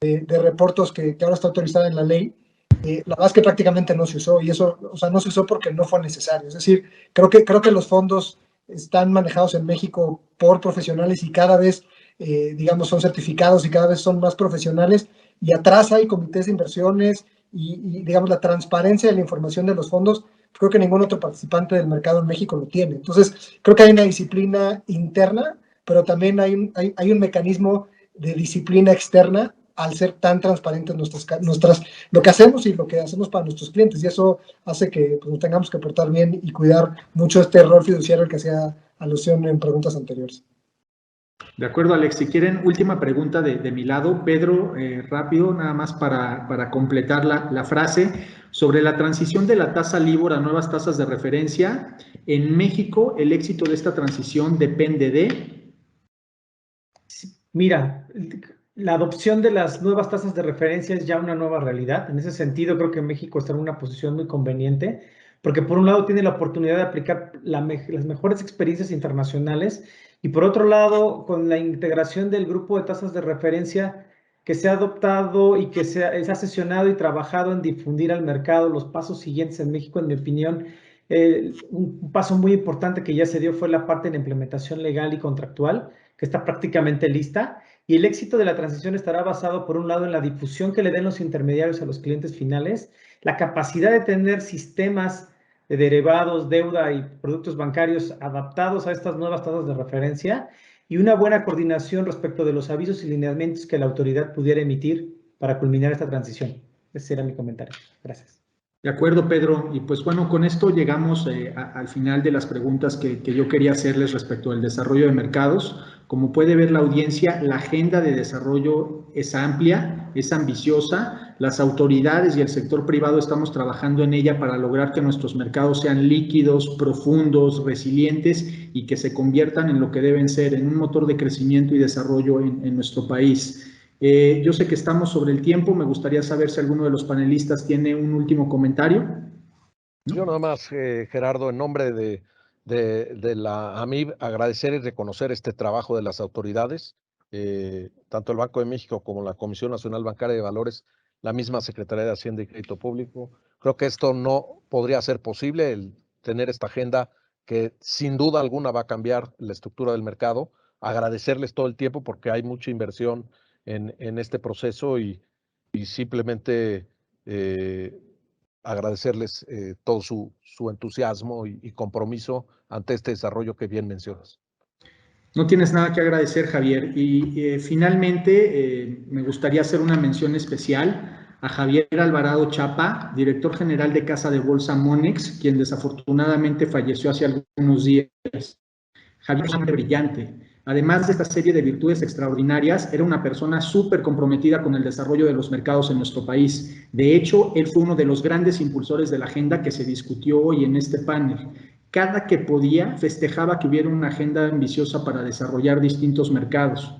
de reportos que ahora está autorizada en la ley. La verdad es que prácticamente no se usó y eso, o sea, no se usó porque no fue necesario. Es decir, creo que los fondos están manejados en México por profesionales y cada vez, digamos, son certificados y cada vez son más profesionales y atrás hay comités de inversiones y digamos, la transparencia de la información de los fondos creo que ningún otro participante del mercado en México lo tiene. Entonces, creo que hay una disciplina interna, pero también hay un mecanismo de disciplina externa al ser tan transparentes lo que hacemos y lo que hacemos para nuestros clientes. Y eso hace que pues, nos tengamos que portar bien y cuidar mucho este error fiduciario al que hacía alusión en preguntas anteriores. De acuerdo, Alex. Si quieren, última pregunta de mi lado. Pedro, rápido, nada más para completar la frase. Sobre la transición de la tasa LIBOR a nuevas tasas de referencia, en México el éxito de esta transición depende de... Mira, la adopción de las nuevas tasas de referencia es ya una nueva realidad. En ese sentido, creo que México está en una posición muy conveniente, porque por un lado tiene la oportunidad de aplicar las mejores experiencias internacionales y por otro lado, con la integración del grupo de tasas de referencia que se ha adoptado y que se ha sesionado y trabajado en difundir al mercado los pasos siguientes en México, en mi opinión, un paso muy importante que ya se dio fue la parte de la implementación legal y contractual, que está prácticamente lista, y el éxito de la transición estará basado, por un lado, en la difusión que le den los intermediarios a los clientes finales, la capacidad de tener sistemas de derivados, deuda y productos bancarios adaptados a estas nuevas tasas de referencia y una buena coordinación respecto de los avisos y lineamientos que la autoridad pudiera emitir para culminar esta transición. Ese era mi comentario. Gracias. De acuerdo, Pedro. Y pues bueno, con esto llegamos al final de las preguntas que yo quería hacerles respecto al desarrollo de mercados. Como puede ver la audiencia, la agenda de desarrollo es amplia, es ambiciosa. Las autoridades y el sector privado estamos trabajando en ella para lograr que nuestros mercados sean líquidos, profundos, resilientes y que se conviertan en lo que deben ser, en un motor de crecimiento y desarrollo en nuestro país. Yo sé que estamos sobre el tiempo. Me gustaría saber si alguno de los panelistas tiene un último comentario. ¿No? Yo nada más, Gerardo, en nombre de la AMIB, agradecer y reconocer este trabajo de las autoridades, tanto el Banco de México como la Comisión Nacional Bancaria de Valores, la misma Secretaría de Hacienda y Crédito Público. Creo que esto no podría ser posible, el tener esta agenda que sin duda alguna va a cambiar la estructura del mercado. Agradecerles todo el tiempo porque hay mucha inversión en este proceso y simplemente agradecerles todo su entusiasmo y compromiso ante este desarrollo que bien mencionas. No tienes nada que agradecer, Javier. Y finalmente, me gustaría hacer una mención especial a Javier Alvarado Chapa, director general de Casa de Bolsa Monex, quien desafortunadamente falleció hace algunos días. Javier es un hombre brillante. Además de esta serie de virtudes extraordinarias, era una persona súper comprometida con el desarrollo de los mercados en nuestro país. De hecho, él fue uno de los grandes impulsores de la agenda que se discutió hoy en este panel. Cada que podía, festejaba que hubiera una agenda ambiciosa para desarrollar distintos mercados.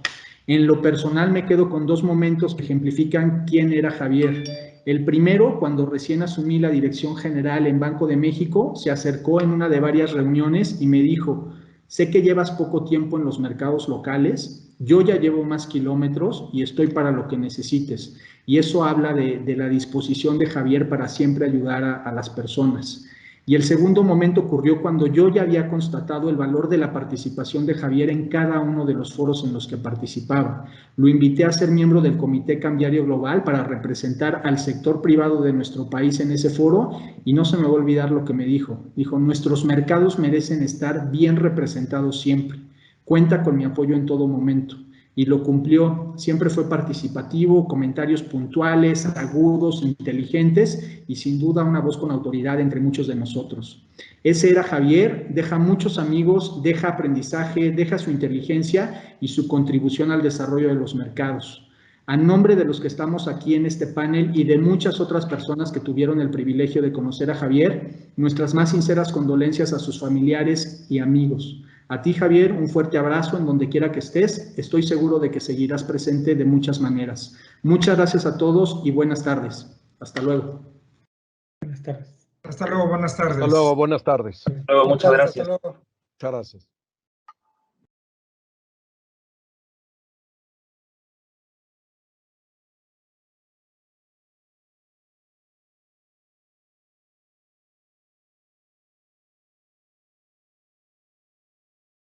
En lo personal, me quedo con dos momentos que ejemplifican quién era Javier. El primero, cuando recién asumí la dirección general en Banco de México, se acercó en una de varias reuniones y me dijo: sé que llevas poco tiempo en los mercados locales, yo ya llevo más kilómetros y estoy para lo que necesites. Y eso habla de la disposición de Javier para siempre ayudar a las personas. Y el segundo momento ocurrió cuando yo ya había constatado el valor de la participación de Javier en cada uno de los foros en los que participaba. Lo invité a ser miembro del Comité Cambiario Global para representar al sector privado de nuestro país en ese foro, y no se me va a olvidar lo que me dijo. Dijo: nuestros mercados merecen estar bien representados siempre. Cuenta con mi apoyo en todo momento. Y lo cumplió. Siempre fue participativo, comentarios puntuales, agudos, inteligentes y sin duda una voz con autoridad entre muchos de nosotros. Ese era Javier. Deja muchos amigos, deja aprendizaje, deja su inteligencia y su contribución al desarrollo de los mercados. A nombre de los que estamos aquí en este panel y de muchas otras personas que tuvieron el privilegio de conocer a Javier, nuestras más sinceras condolencias a sus familiares y amigos. A ti, Javier, un fuerte abrazo en donde quiera que estés. Estoy seguro de que seguirás presente de muchas maneras. Muchas gracias a todos y buenas tardes. Hasta luego. Buenas tardes. Hasta luego, buenas tardes. Hasta luego, buenas tardes. Muchas gracias. Hasta luego. Muchas gracias.